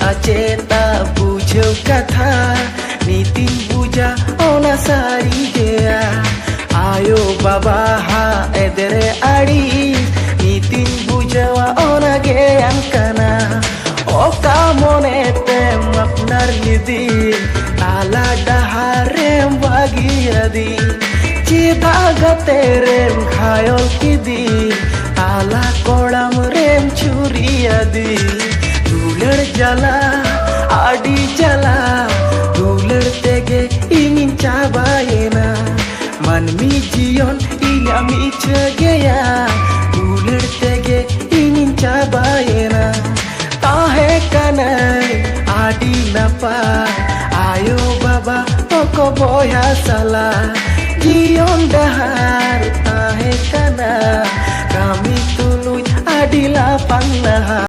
aceta bujau katha nitin buja ona sari gea ayo baba ha edere adi nitin bujawa ona gean kana oka monetem apnar nidi ala daharem bagiyadi cita gaterem khayol kidi ala kodam rem churiyadi dular jala adi jala dular tege ingin cabayena manmi jion inyami cegeya dular tege ingin cabayena tahe kanai adi napa ayo baba oko boya salah jion dahar tahe kana kami tuluy adila panah